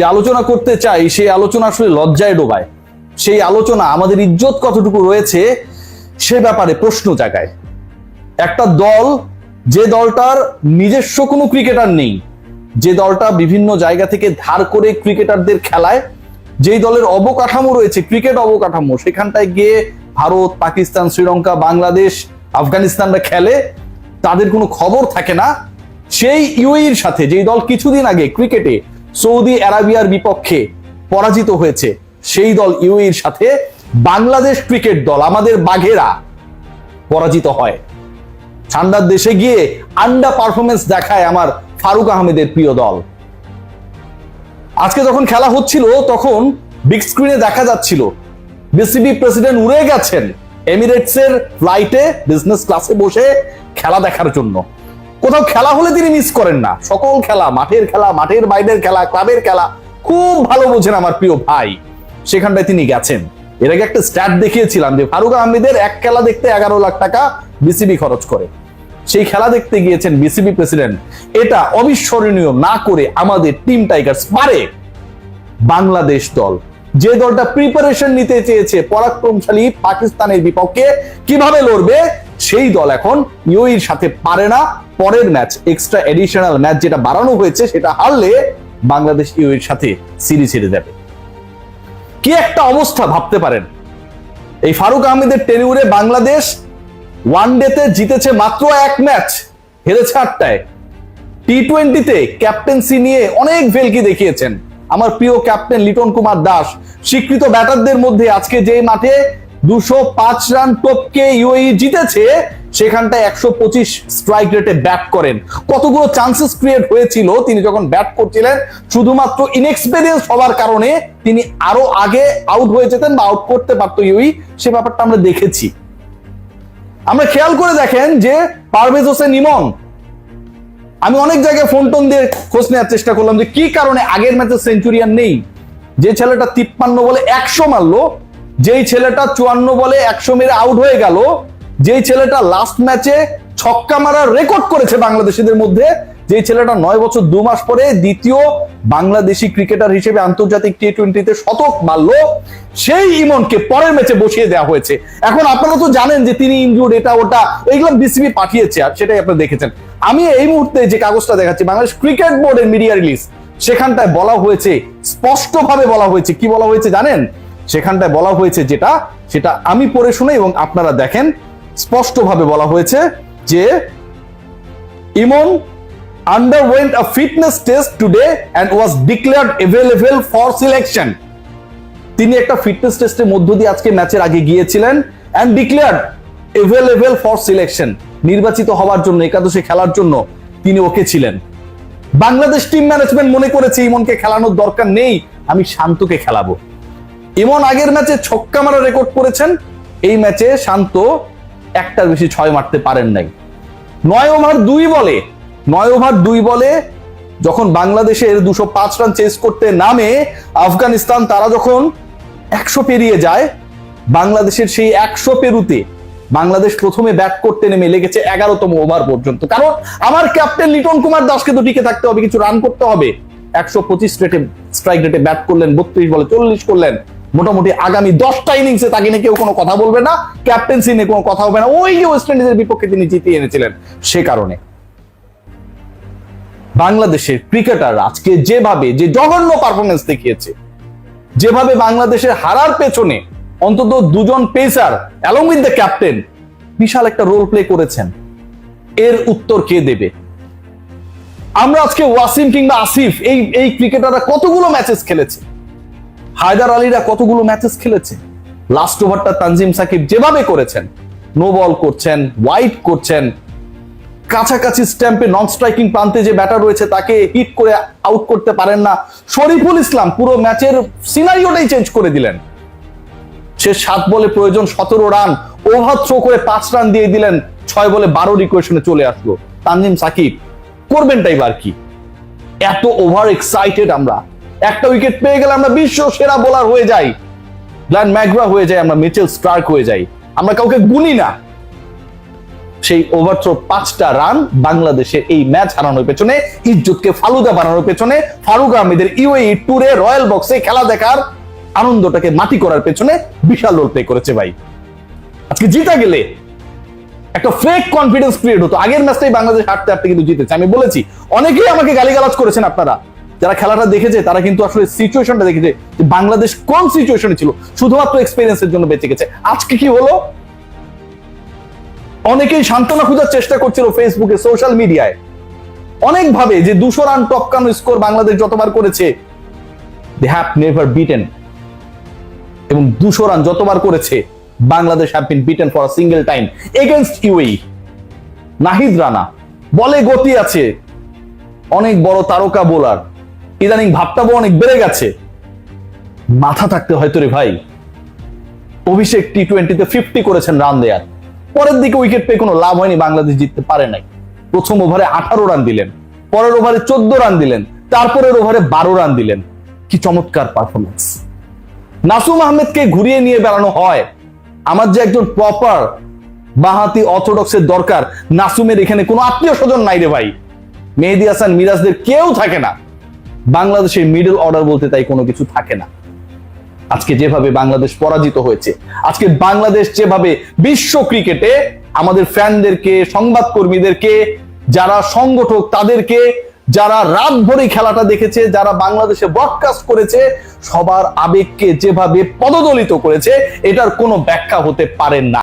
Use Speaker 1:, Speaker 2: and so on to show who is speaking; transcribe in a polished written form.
Speaker 1: যে আলোচনা করতে চাই সেই আলোচনা আসলে লজ্জায় ডোবায়। সেই আলোচনা আমাদের ইজ্জত কতটুকু রয়েছে সে ব্যাপারে প্রশ্ন জাগায়। একটা দল, যে দলটার নিজস্ব কোনো ক্রিকেটার নেই, যে দলটা বিভিন্ন জায়গা থেকে ধার করে ক্রিকেটারদের খেলায়, যেই দলের অবকাঠামো রয়েছে ক্রিকেট অবকাঠামো, সেখানটায় গিয়ে ভারত, পাকিস্তান, শ্রীলঙ্কা, বাংলাদেশ, আফগানিস্তানরা খেলে, তাদের কোনো খবর থাকে না। সেই ইউএইর সাথে যেই দল কিছুদিন আগে ক্রিকেটে সৌদি আরবিয়ার বিপক্ষে পরাজিত হয়েছে, সেই দল ইউএইর সাথে বাংলাদেশ ক্রিকেট দল, আমাদের বাঘেরা, পরাজিত হয়। ঠান্ডার দেশে গিয়ে আন্ডার পারফরমেন্স দেখায় আমার ফারুক আহমেদের প্রিয় দল। আজকে যখন খেলা হচ্ছিল তখন বিগ স্ক্রিনে দেখা যাচ্ছিল বিসিবি প্রেসিডেন্ট উড়ে গেছেন এমিরেটসের ফ্লাইটে বিজনেস ক্লাসে বসে খেলা দেখার জন্য। কোথাও খেলা হলে তিনি মিস করেন না। সকল খেলা, মাঠের খেলা, মাঠের বাইরের খেলা, ক্লাবের খেলা খুব ভালো বোঝেন আমার প্রিয় ভাই। সেখানটায় তিনি গেছেন। এর আগে একটা স্ট্যাট দেখিয়েছিলাম যে ফারুক আহমেদের এক খেলা দেখতে 11 লাখ টাকা বিসিবি খরচ করে। সেই খেলা দেখতে গিয়েছেন বিসিবি প্রেসিডেন্ট। এটা অবিস্মরণীয় না করে আমাদের টিম টাইগার্স পারে। বাংলাদেশ দল, যে দলটা প্রিপারেশন নিতে চেয়েছে পরাক্রমশালী পাকিস্তানের বিপক্ষে কিভাবে লড়বে, সেই দল এখন ইউএইর সাথে পারে না। পরের ম্যাচ, এক্সট্রা এডিশনাল ম্যাচ যেটা বাড়ানো হয়েছে, সেটা হারলে বাংলাদেশ ইউএইর সাথে সিরিজ হেরে যাবে। কি একটা অবস্থা ভাবতে পারেন। এই ফারুক আহমেদের টেনিউরে বাংলাদেশ ওয়ানডেতে জিতেছে মাত্র 1 ম্যাচ, হেরেছে 8টায়। টি20তে ক্যাপ্টেন্সি নিয়ে অনেক ভেলকি দেখিয়েছেন আমার প্রিয় ক্যাপ্টেন লিটন কুমার দাস। স্বীকৃত ব্যাটারদের মধ্যে আজকে যে মাঠে 205 রান টপকে ইউএই জিতেছে, সেখানটায় 125 স্ট্রাইক রেটে ব্যাট করেন। কতগুলো চান্সেস ক্রিয়েট হয়েছিল তিনি যখন ব্যাট করছিলেন, শুধুমাত্র ইনএক্সপেরিয়েন্স হওয়ার কারণে তিনি আরো আগে আউট হয়ে যেতেন বা আউট করতে পারতো ইউএই, সে ব্যাপারটা আমরা দেখেছি। আমরা খেয়াল করে দেখেন যে পারভেজ হোসেন ইমন, আমি অনেক জায়গায় ফোন টোন দিয়ে খোঁজ নেওয়ার চেষ্টা করলাম যে কি কারণে আগের ম্যাচে সেঞ্চুরিয়ান নেই। যে ছেলেটা 53 বলে 100 মারলো, যেই ছেলেটা 54 বলে 100 মেরে আউট হয়ে গেল, যেই ছেলেটা লাস্ট ম্যাচে ছক্কা মারার রেকর্ড করেছে বাংলাদেশিদের মধ্যে, যেই ছেলেটা 9 বছর 2 মাস পরে দ্বিতীয় বাংলাদেশি ক্রিকেটার হিসেবে আন্তর্জাতিক টি20তে শতক মারলো, সেই ইমনকে পরের ম্যাচে বসিয়ে দেওয়া হয়েছে। এখন আপনারা তো জানেন যে তিনি ইনজুর্ড, এটা ওটা, এইগুলো বিসিবি পাঠিয়েছে, আর সেটাই আপনারা দেখেছেন। আমি এই মুহূর্তে যে কাগজটা দেখাচ্ছি বাংলাদেশ ক্রিকেট বোর্ডের মিডিয়া রিলিজ, সেখানটায় বলা হয়েছে, স্পষ্টভাবে বলা হয়েছে, কি বলা হয়েছে জানেন? সেখানটায় বলা হয়েছে যেটা, সেটা আমি পড়ে শুনে এবং আপনারা দেখেন। স্পষ্টভাবে বলা হয়েছে যে ইমন underwent a fitness test today and was declared available for selection. তিনি একটা ফিটনেস টেস্টের মধ্য দিয়ে আজকে ম্যাচের আগে গিয়েছিলেন and declared available for selection, নির্বাচিত হওয়ার জন্য, একাদশে খেলার জন্য তিনি ওকে ছিলেন। বাংলাদেশ টিম ম্যানেজমেন্ট মনে করেছে ইমনকে খেলানোর দরকার নেই, আমি শান্তকে খেলাবো। ইমন আগের ম্যাচে ছক্কা মারা রেকর্ড করেছেন, এই ম্যাচে শান্ত একটার বেশি 6 মারতে পারেন নাই। 9 ওভার 2 বলে যখন বাংলাদেশের 205 রান চেস করতে নামে আফগানিস্তান, তারা যখন 100 পেরিয়ে যায়, বাংলাদেশের সেই 100 পেরুতে বাংলাদেশ প্রথমে ব্যাট করতে নেমে লেগেছে 11তম ওভার পর্যন্ত। কারণ আমার ক্যাপ্টেন লিটন কুমার দাসকে তো টিকে থাকতে হবে, কিছু রান করতে হবে। 125 রেটে স্ট্রাইক রেটে ব্যাট করলেন, 32 বলে 40 করলেন। মোটামুটি আগামী 10টা ইনিংসে তাকে নিয়ে কেউ কোনো কথা বলবে না, ক্যাপ্টেন্সি নিয়ে কোনো কথা হবে না। ওই যে ওয়েস্ট ইন্ডিজের বিপক্ষে তিনি জিতিয়ে এনেছিলেন, সে কারণে বাংলাদেশের ক্রিকেটার আজকে যেভাবে, যে জঘন্য পারফরমেন্স দেখিয়েছে, যেভাবে বাংলাদেশের হারার পেছনে অন্তত 2 জন pacer along with the captain বিশাল একটা রোল প্লে করেছেন, এর উত্তর কে দেবে? আমরা আজকে ওয়াসিম কিংবা আসিফ, এই ক্রিকেটাররা কতগুলো ম্যাচেস খেলেছে, হায়দার আলীরা কতগুলো ম্যাচেস খেলেছে। লাস্ট ওভারটা তানজিম সাকিব যেভাবে করেছেন, নো বল করছেন, ওয়াইড করছেন, কাছাকাছি স্ট্যাম্পে নন স্ট্রাইকিং প্রান্তে যে ব্যাটার রয়েছে তাকে হিট করে আউট করতে পারেন না। শরীফুল ইসলাম পুরো ম্যাচের সিনারিওটাই চেঞ্জ করে দিলেন। সে 7 বলে প্রয়োজন 17 রান, ওভার থ্রো করে 5 রান দিয়ে দিলেন, 6 বলে 12 ইকুয়েশনে চলে আসলো। তানজিম সাকিব করবেনটাই বার কি? এত ওভার এক্সাইটেড আমরা, একটা উইকেট পেয়ে গেলে আমরা বিশ্ব সেরা বোলার হয়ে যাই, গ্ল্যান ম্যাকগ্রা হয়ে যাই, আমরা মিচেল স্টার্ক হয়ে যাই, আমরা কাউকে গুনি না। সেই ওভারথ্রো 5টা রান বাংলাদেশের এই ম্যাচ হারানোর পেছনে, ইজ্জতকে ফালুদা বানানোর পেছনে, ফারুক আহমেদের ইউএই ট্যুরে রয়্যাল বক্সে খেলা দেখার আনন্দটাকে মাটি করার পেছনে বিশাল রোল প্লে করেছে ভাই। আজকে জিতা গেলে একটা ফেক কনফিডেন্স ক্রিয়েট হতো। আগের ম্যাচটাই বাংলাদেশ হারতে হারতে কিন্তু জিতেছে। আমি বলেছি, অনেকেই আমাকে গালিগালাজ করেছেন, আপনারা যারা খেলাটা দেখেছে তারা কিন্তু আসলে সিচুয়েশনটা দেখেছে যে বাংলাদেশ কোন সিচুয়েশনে ছিল, শুধুমাত্র এক্সপেরিয়েন্সের জন্য বেঁচে গেছে। আজকে কি হলো? অনেকেই সান্ত্বনা খোঁজার চেষ্টা করছিল ফেসবুকে, সোশ্যাল মিডিয়ায় অনেক ভাবে যে 200 রান টপকানো স্কোর বাংলাদেশ যতবার করেছে, দে হ্যাভ নেভার বিটেন, এবং 200 রান যতবার করেছে Bangladesh have been beaten for a single time against UAE. Nahid Rana বলে গতি আছে, অনেক বড় তারকা বোলার, ইদানিং ভাবটাও অনেক বেড়ে গেছে, মাথা থাকতে হয়তো রে ভাই। অভিষেক টি-20-তে 50 করেছেন রান দেয়ার, পরের দিকে উইকেট পেয়ে কোনো লাভ হয়নি, বাংলাদেশ জিততে পারে নাই। প্রথম ওভারে 18 রান দিলেন, পরের ওভারে 14 রান দিলেন, তারপরের ওভারে 12 রান দিলেন। কি চমৎকার পারফরমেন্স! নাসুম আহমেদকে ঘুরিয়ে নিয়ে বেড়ানো হয়। আমার যে একজন প্রপার বাঁহাতি অর্থোডক্সের দরকার, নাসুমের এখানে কোনো আত্মীয় স্বজন নাই রে ভাই। মেহেদী হাসান, মিরাজদের কেউ থাকে না। বাংলাদেশের মিডল অর্ডার বলতে তাই কোনো কিছু থাকে না। আজকে যেভাবে বাংলাদেশ পরাজিত হয়েছে, আজকে বাংলাদেশ যেভাবে বিশ্ব ক্রিকেটে আমাদের ফ্যানদেরকে, সংবাদকর্মীদেরকে, যারা সংগঠক তাদেরকে, যারা রাত ভরে খেলাটা দেখেছে, যারা বাংলাদেশে ব্রডকাস্ট করেছে, সবার আবেগকে যেভাবে পদদলিত করেছে, এটার কোনো ব্যাখ্যা হতে পারে না।